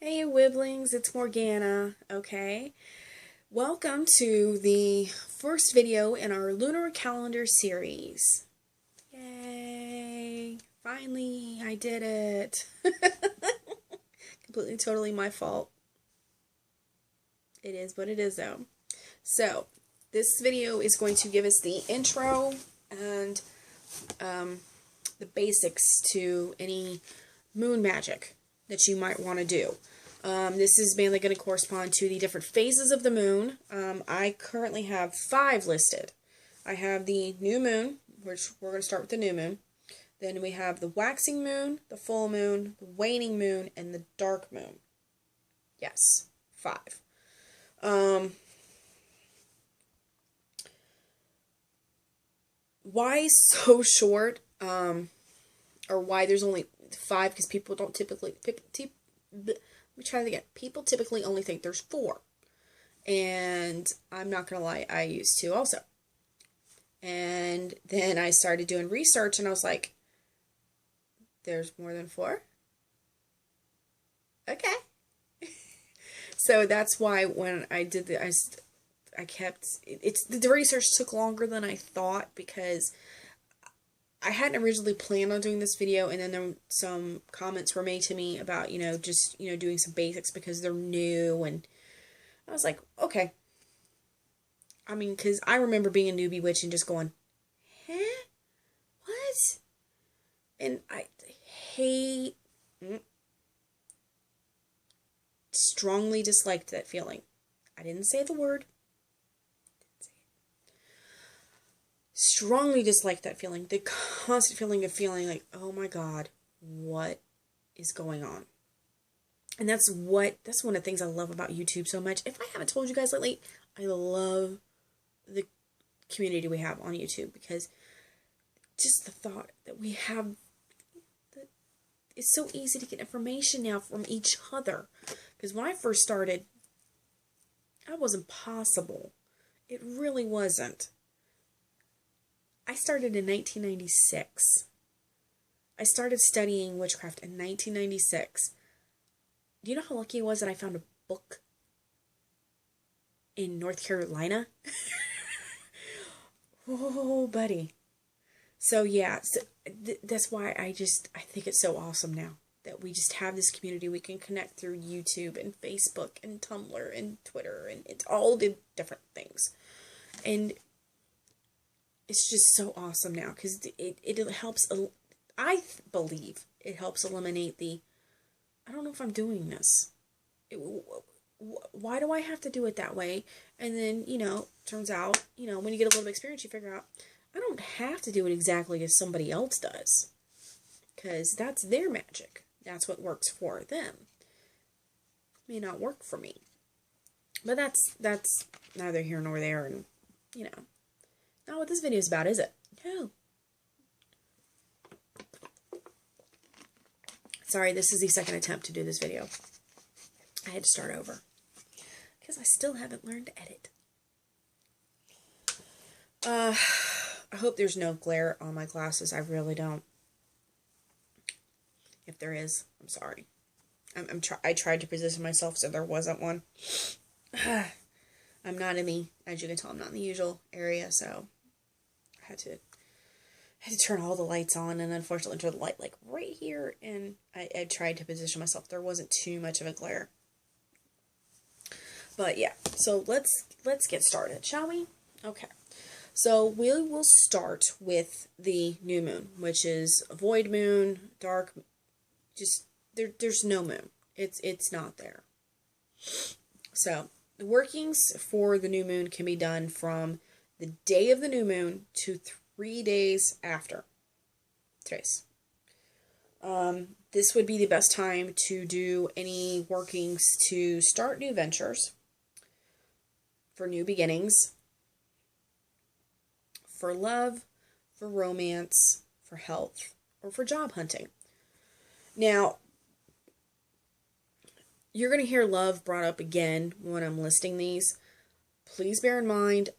Hey Wibblings, it's Morgana, okay? Welcome to the first video in our lunar calendar series. Yay! Finally, I did it. Completely, totally my fault. It is what it is though. So, this video is going to give us the intro and the basics to any moon magic that you might want to do. This is mainly going to correspond to the different phases of the moon. I currently have 5 listed. I have the new moon, which we're going to start with the new moon. Then we have the waxing moon, the full moon, the waning moon, and the dark moon. Yes, 5. Why so short? Or why there's only 5? Because people don't typically... Let me try that again. People typically only think there's 4. And I'm not going to lie, I used to also. And then I started doing research and I was like, there's more than 4? Okay. So that's why when I did the, I kept, the research took longer than I thought because I hadn't originally planned on doing this video, and then some comments were made to me about, just, doing some basics because they're new, and I was like, okay. I mean, because I remember being a newbie witch and just going, huh? What? And I strongly disliked that feeling. I didn't say the word. Strongly dislike that feeling. The constant feeling of feeling like, oh my God, what is going on? And that's one of the things I love about YouTube so much. If I haven't told you guys lately, I love the community we have on YouTube because just the thought that we have, it's so easy to get information now from each other. Because when I first started, that wasn't possible. It really wasn't. I started in 1996. I started studying witchcraft in 1996. Do you know how lucky I was that I found a book in North Carolina? Oh, buddy. So, yeah, that's why I think it's so awesome now that we just have this community. We can connect through YouTube and Facebook and Tumblr and Twitter, and it's all the different things. And it's just so awesome now because it helps, I believe it helps eliminate I don't know if I'm doing this. Why do I have to do it that way? And then, turns out, when you get a little bit of experience, you figure out, I don't have to do it exactly as somebody else does. Because that's their magic. That's what works for them. May not work for me. But that's neither here nor there, and, not what this video is about, is it? No. Sorry, this is the second attempt to do this video. I had to start over. Because I still haven't learned to edit. I hope there's no glare on my glasses. I really don't. If there is, I'm sorry. I tried to position myself so there wasn't one. I'm not in the, as you can tell, I'm not in the usual area, so I had to turn all the lights on, and unfortunately turn the light like right here, and I tried to position myself. There wasn't too much of a glare. But yeah, so let's get started, shall we? Okay. So we will start with the new moon, which is a void moon, dark, just there's no moon. It's not there. So the workings for the new moon can be done from the day of the new moon to 3 days after. Trace. This would be the best time to do any workings to start new ventures, for new beginnings, for love, for romance, for health, or for job hunting. Now, you're going to hear love brought up again when I'm listing these. Please bear in mind,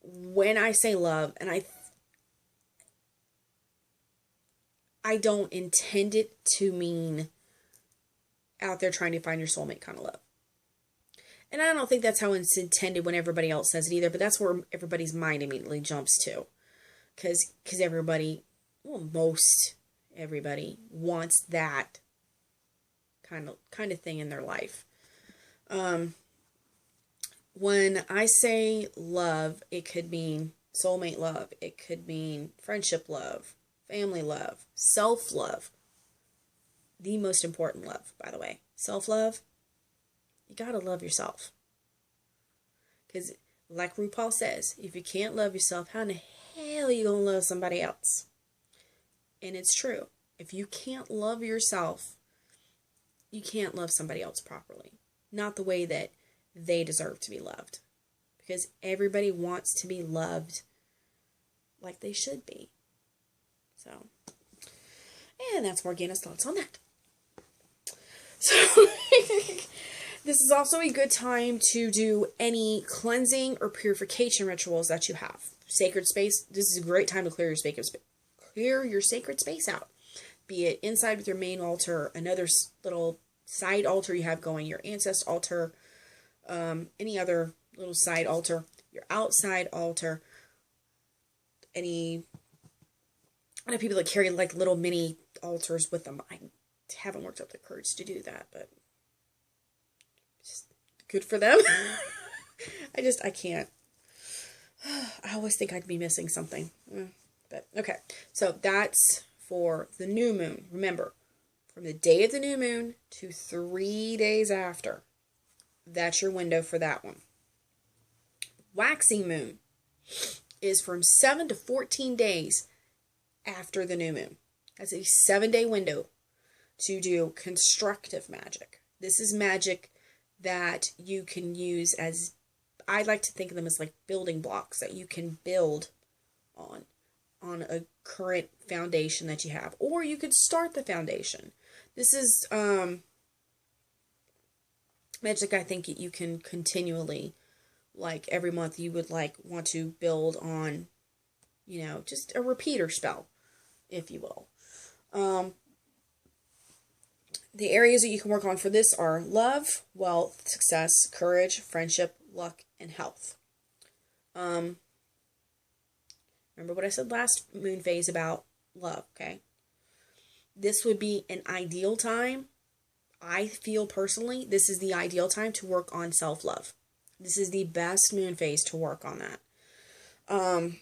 when I say love, and I don't intend it to mean out there trying to find your soulmate kind of love. And I don't think that's how it's intended when everybody else says it either, but that's where everybody's mind immediately jumps to. Because everybody, well, most everybody wants that kind of thing in their life. When I say love, it could mean soulmate love. It could mean friendship love, family love, self-love. The most important love, by the way. Self-love. You gotta love yourself. Because, like RuPaul says, if you can't love yourself, how in the hell are you gonna love somebody else? And it's true. If you can't love yourself, you can't love somebody else properly. Not the way that they deserve to be loved. Because everybody wants to be loved like they should be. So, and that's Morgana's thoughts on that. So, this is also a good time to do any cleansing or purification rituals that you have. Sacred space, this is a great time to clear your sacred space out. Be it inside with your main altar, another little side altar you have going, your ancestor altar, any other little side altar, your outside altar, I know people that carry like little mini altars with them. I haven't worked up the courage to do that, but just good for them. I can't. I always think I'd be missing something. But okay, so that's for the new moon. Remember, from the day of the new moon to 3 days after. That's your window for that one. Waxing moon is from 7 to 14 days after the new moon. That's a 7-day window to do constructive magic. This is magic that you can use as, I like to think of them as like building blocks that you can build on a current foundation that you have. Or you could start the foundation. This is magic I think you can continually, like every month you would like want to build on, just a repeater spell, if you will. The areas that you can work on for this are love, wealth, success, courage, friendship, luck, and health. Remember what I said last moon phase about love, okay? This would be an ideal time. I feel personally, this is the ideal time to work on self-love. This is the best moon phase to work on that. And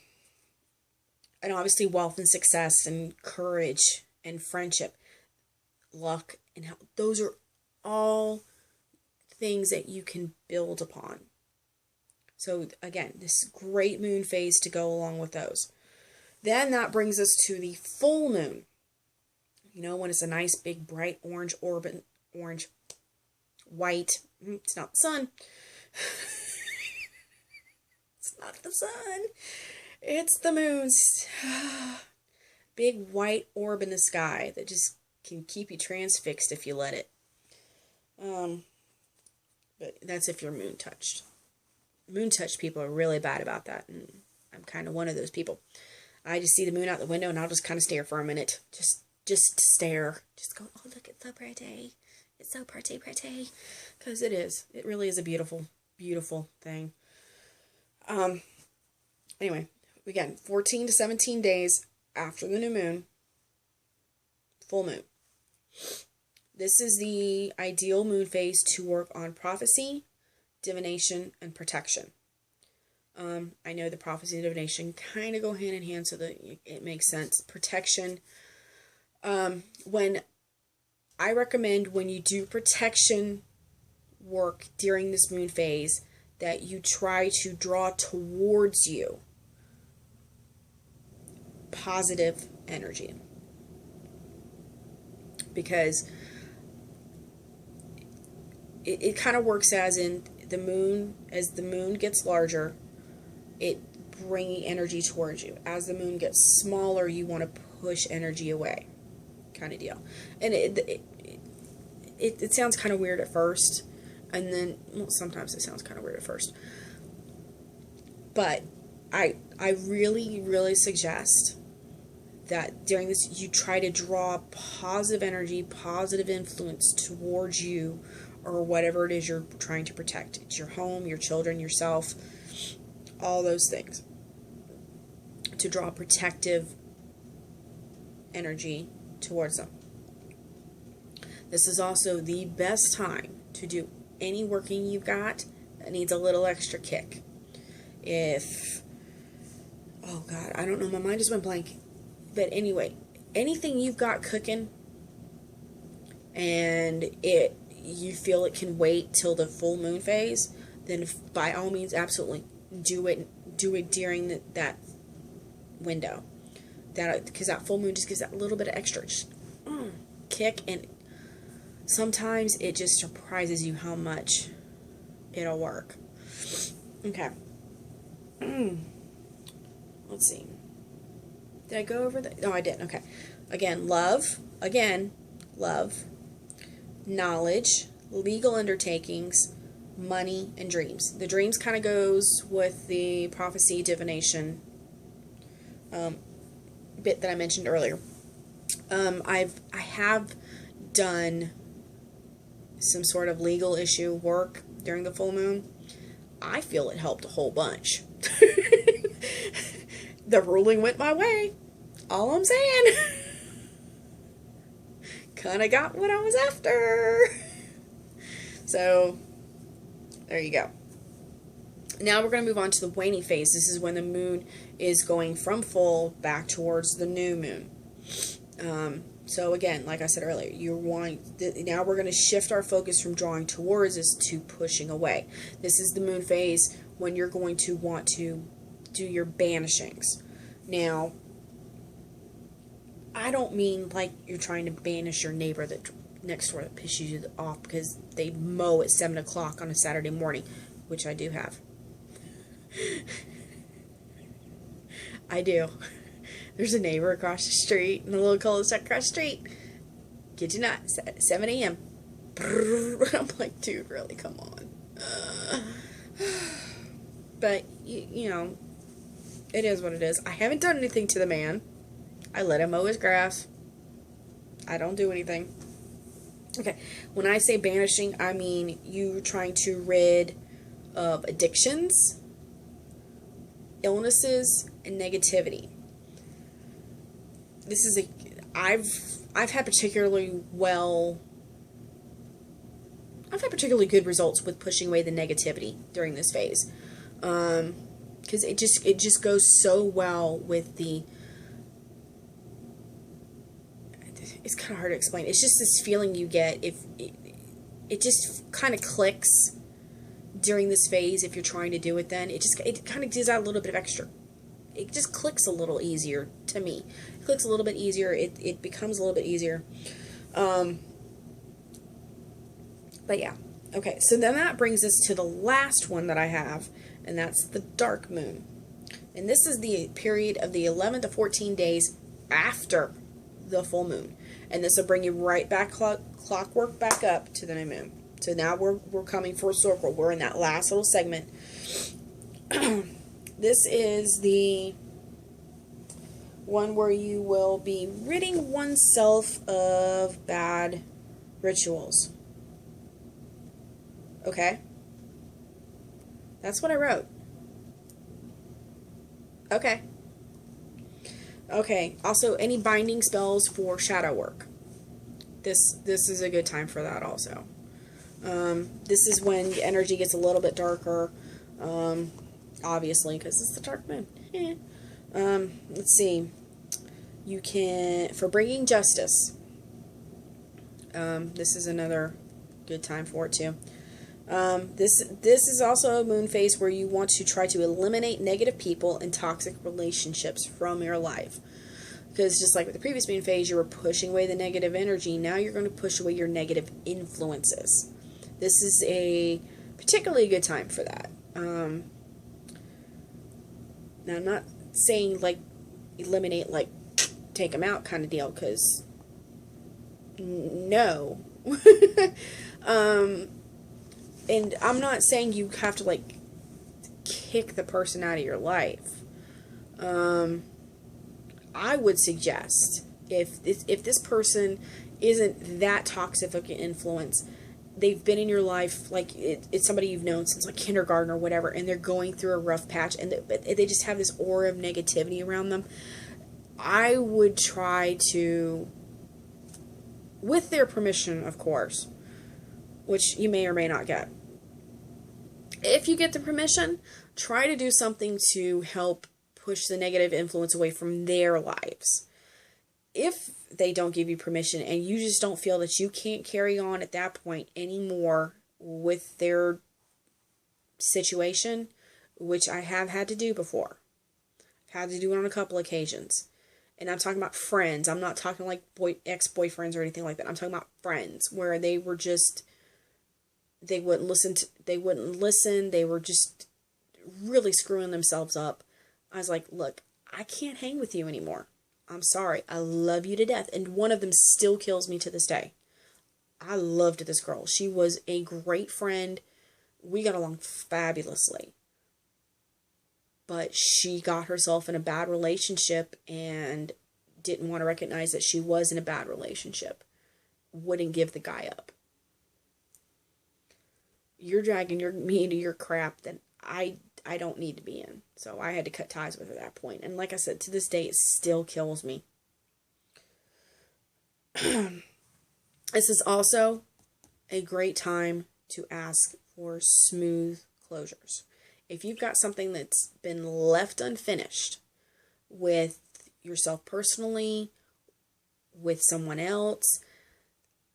obviously wealth and success and courage and friendship, luck and health. Those are all things that you can build upon. So again, this great moon phase to go along with those. Then that brings us to the full moon. When it's a nice big bright orange white. It's not the sun. It's not the sun. It's the moon's big white orb in the sky that just can keep you transfixed if you let it. But that's if you're moon touched. Moon touched people are really bad about that, and I'm kind of one of those people. I just see the moon out the window and I'll just kind of stare for a minute. Just stare. Just go, oh, look, it's so pretty. It's so pretty. Because it is. It really is a beautiful, beautiful thing. Anyway, again, 14 to 17 days after the new moon, full moon. This is the ideal moon phase to work on prophecy, divination, and protection. I know the prophecy and divination kind of go hand in hand so that it makes sense. Protection, when I recommend when you do protection work during this moon phase that you try to draw towards you positive energy. Because it kind of works as in the moon, as the moon gets larger, it bringing energy towards you. As the moon gets smaller, you want to push energy away, kind of deal. And it sounds kind of weird at first, and then, well, sometimes it sounds kind of weird at first. But I really, really suggest that during this you try to draw positive energy, positive influence towards you or whatever it is you're trying to protect. It's your home, your children, yourself, all those things. To draw protective energy towards them. This is also the best time to do any working you've got that needs a little extra kick. If, oh God, I don't know, my mind just went blank. But anyway, anything you've got cooking and you feel it can wait till the full moon phase, then by all means, absolutely do it during that window. Because that full moon just gives that little bit of extra kick, and sometimes it just surprises you how much it'll work. Okay. Let's see. Did I go over that? No, I didn't. Okay. Again, love, knowledge, legal undertakings, money, and dreams. The dreams kind of goes with the prophecy divination bit that I mentioned earlier. I have done some sort of legal issue work during the full moon. I feel it helped a whole bunch. The ruling went my way. All I'm saying. Kind of got what I was after. So, there you go. Now we're going to move on to the waning phase. This is when the moon is going from full back towards the new moon. So again, like I said earlier, now we're going to shift our focus from drawing towards us to pushing away. This is the moon phase when you're going to want to do your banishings. Now, I don't mean like you're trying to banish your neighbor that next door that pisses you off because they mow at 7 o'clock on a Saturday morning, which I do have. I do. There's a neighbor across the street, in a little cul-de-sac across the street. Kid you not, 7 a.m. I'm like, dude, really, come on. But, you know, it is what it is. I haven't done anything to the man. I let him mow his grass. I don't do anything. Okay, when I say banishing, I mean you trying to rid of addictions, illnesses, and negativity. This is I've had particularly good results with pushing away the negativity during this phase, because it just goes so well with the. It's kind of hard to explain. It's just this feeling you get if it just kind of clicks during this phase. If you're trying to do it, then it kind of gives out a little bit of extra. It just clicks a little easier to me. It clicks a little bit easier. It becomes a little bit easier. But yeah. Okay, so then that brings us to the last one that I have, and that's the dark moon. And this is the period of the 11 to 14 days after the full moon. And this will bring you right back clockwork back up to the new moon. So now we're coming full circle. We're in that last little segment. This is the one where you will be ridding oneself of bad rituals. Okay? That's what I wrote. Okay. Okay, also any binding spells for shadow work. This is a good time for that also. This is when the energy gets a little bit darker, obviously, because it's the dark moon. Let's see. You can, for bringing justice, this is another good time for it too. This is also a moon phase where you want to try to eliminate negative people and toxic relationships from your life. Because just like with the previous moon phase, you were pushing away the negative energy. Now you're going to push away your negative influences. This is a particularly good time for that. Now I'm not saying like eliminate, like take them out kind of deal, because no. And I'm not saying you have to, like, kick the person out of your life. I would suggest, if this person isn't that toxic of an influence, they've been in your life, like it's somebody you've known since like kindergarten or whatever, and they're going through a rough patch, and they just have this aura of negativity around them, I would try to, with their permission, of course, which you may or may not get. If you get the permission, try to do something to help push the negative influence away from their lives. If they don't give you permission and you just don't feel that you can't carry on at that point anymore with their situation, which I have had to do before. I've had to do it on a couple occasions. And I'm talking about friends. I'm not talking like ex-boyfriends or anything like that. I'm talking about friends where they were just, they wouldn't listen. They were just really screwing themselves up. I was like, look, I can't hang with you anymore. I'm sorry. I love you to death. And one of them still kills me to this day. I loved this girl. She was a great friend. We got along fabulously. But she got herself in a bad relationship and didn't want to recognize that she was in a bad relationship. Wouldn't give the guy up. You're dragging me into your crap that I don't need to be in. So I had to cut ties with her at that point. And like I said, to this day, it still kills me. This is also a great time to ask for smooth closures. If you've got something that's been left unfinished with yourself personally, with someone else,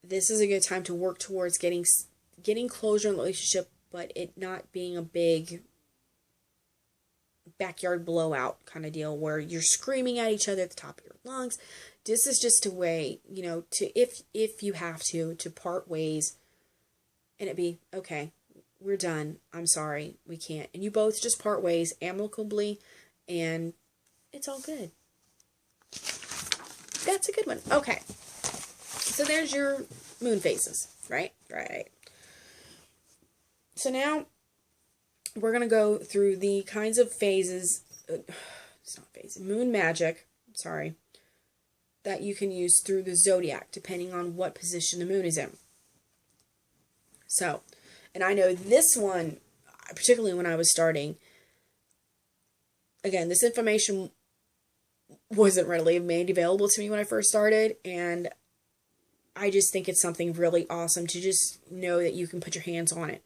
this is a good time to work towards getting closure in the relationship, but it not being a big backyard blowout kind of deal where you're screaming at each other at the top of your lungs. This is just a way, to, if you have to part ways and it be, okay, we're done. I'm sorry. We can't. And you both just part ways amicably and it's all good. That's a good one. Okay. So there's your moon phases, right? Right. So now we're going to go through the kinds of phases, it's not phases, moon magic, sorry, that you can use through the zodiac, depending on what position the moon is in. So, and I know this one, particularly when I was starting, again, this information wasn't readily made available to me when I first started, and I just think it's something really awesome to just know that you can put your hands on it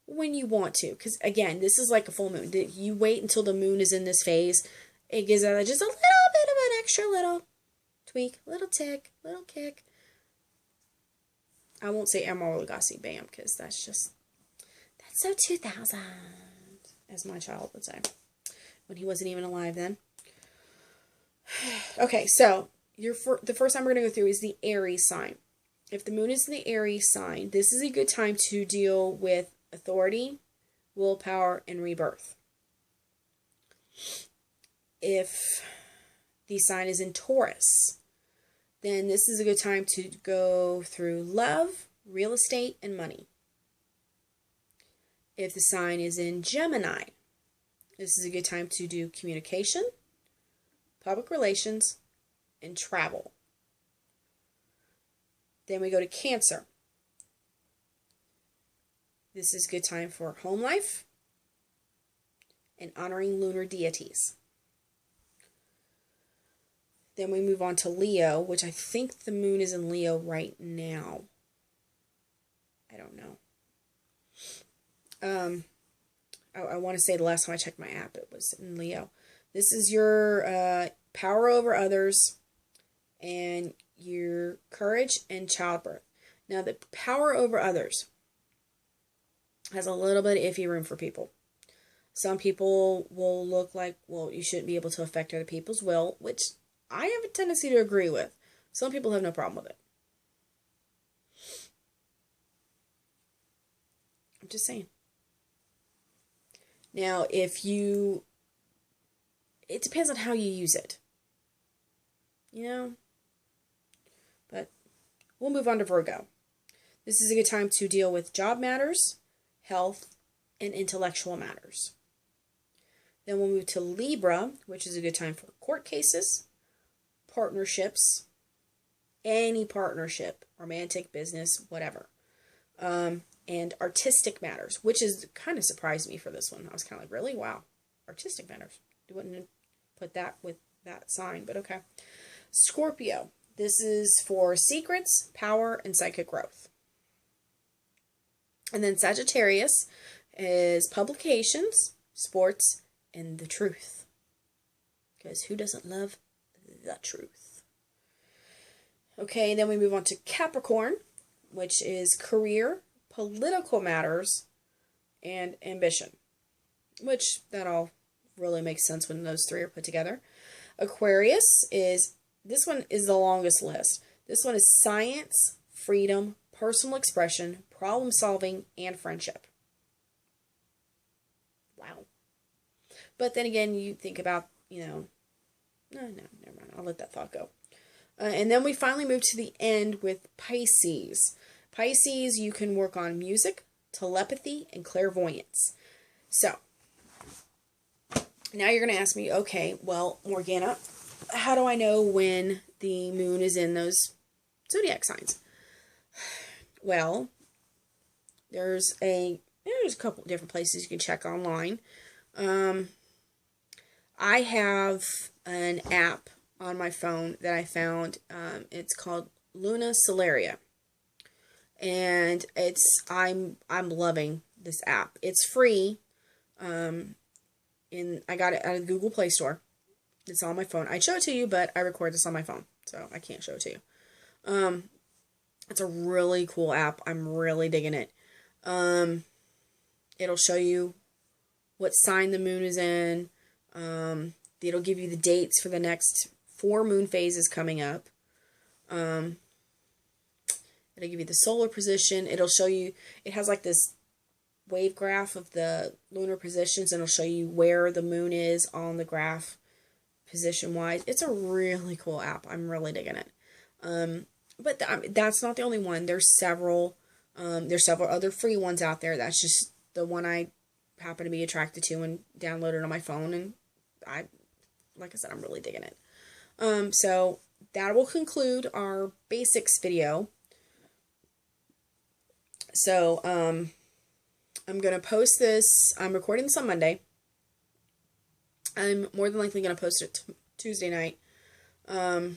when you want to. Because, again, this is like a full moon. You wait until the moon is in this phase. It gives it just a little bit of an extra little tweak, little tick, little kick. I won't say Amaral Lagasse Bam, because that's so 2000, as my child would say, when he wasn't even alive then. Okay, so the first time we're going to go through is the Aries sign. If the moon is in the Aries sign, this is a good time to deal with authority, willpower, and rebirth. If the sign is in Taurus, then this is a good time to go through love, real estate, and money. If the sign is in Gemini, this is a good time to do communication, public relations, and travel. Then we go to Cancer. This is a good time for home life and honoring lunar deities. Then we move on to Leo, which I think the moon is in Leo right now. I don't know. I want to say the last time I checked my app, it was in Leo. This is your power over others and your courage and childbirth. Now, the power over others has a little bit of iffy room for people. Some people will look like, well, you shouldn't be able to affect other people's will, which I have a tendency to agree with. Some people have no problem with it. I'm just saying. Now, it depends on how you use it. But we'll move on to Virgo. This is a good time to deal with job matters, health, and intellectual matters. Then we'll move to Libra, which is a good time for court cases, partnerships, any partnership, romantic, business, whatever. And artistic matters, which is kind of surprised me for this one. I was kind of like, really? Wow. Artistic matters. You wouldn't put that with that sign, but okay. Scorpio. This is for secrets, power, and psychic growth. And then Sagittarius is publications, sports, and the truth. Because who doesn't love the truth? Okay, then we move on to Capricorn, which is career, political matters, and ambition. Which, that all really makes sense when those three are put together. Aquarius is, this one is the longest list. This one is science, freedom, personal expression, problem solving, and friendship. Wow. But then again, you think about, no, never mind. I'll let that thought go. And then we finally move to the end with Pisces. Pisces, you can work on music, telepathy, and clairvoyance. So, now you're going to ask me, okay, well, Morgana, how do I know when the moon is in those zodiac signs? Well, there's a couple different places you can check online. I have an app on my phone that I found. It's called Lunar. And I'm loving this app. It's free. I got it out of the Google Play Store. It's on my phone. I'd show it to you, but I record this on my phone, so I can't show it to you. It's a really cool app. I'm really digging it. It'll show you what sign the moon is in. It'll give you the dates for the next 4 moon phases coming up. It'll give you the solar position. It'll show you, it has like this wave graph of the lunar positions, and it'll show you where the moon is on the graph position-wise. It's a really cool app. I'm really digging it. But that's not the only one. There's several other free ones out there. That's just the one I happen to be attracted to and downloaded on my phone, and like I said, I'm really digging it. So that will conclude our basics video. So, I'm going to post this. I'm recording this on Monday. I'm more than likely going to post it Tuesday night. Because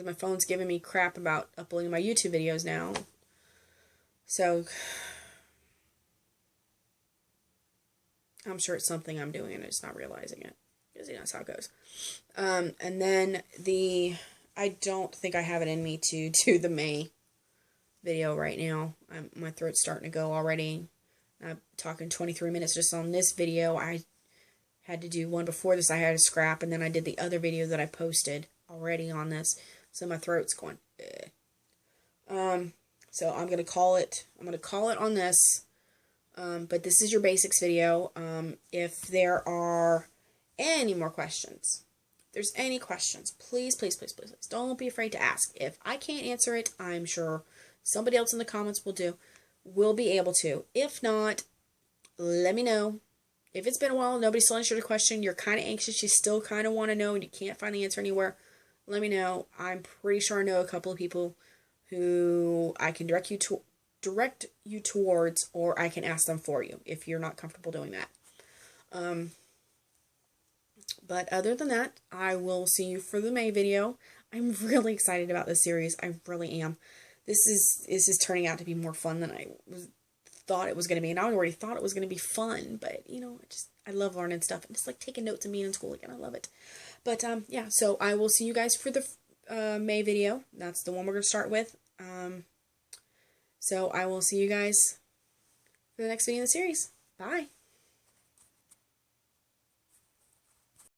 my phone's giving me crap about uploading my YouTube videos now. So, I'm sure it's something I'm doing and I'm just not realizing it. Because that's how it goes. And then I don't think I have it in me to do the May video right now. My throat's starting to go already. I'm talking 23 minutes just on this video. I had to do one before this. I had to scrap, and then I did the other video that I posted already on this. So my throat's going. So I'm gonna call it. I'm gonna call it on this. But this is your basics video. If there are any more questions, if there's any questions, please don't be afraid to ask. If I can't answer it, I'm sure somebody else in the comments will be able to. If not, let me know. If it's been a while, nobody still answered a question, you're kind of anxious, you still kind of want to know, and you can't find the answer anywhere, let me know. I'm pretty sure I know a couple of people who I can direct you towards, or I can ask them for you if you're not comfortable doing that. But other than that, I will see you for the May video. I'm really excited about this series. I really am. This is turning out to be more fun than I thought it was going to be. And I already thought it was going to be fun. But, I love learning stuff. And just like taking notes and being in school again. I love it. But, yeah. So I will see you guys for the May video. That's the one we're going to start with. So I will see you guys for the next video in the series. Bye.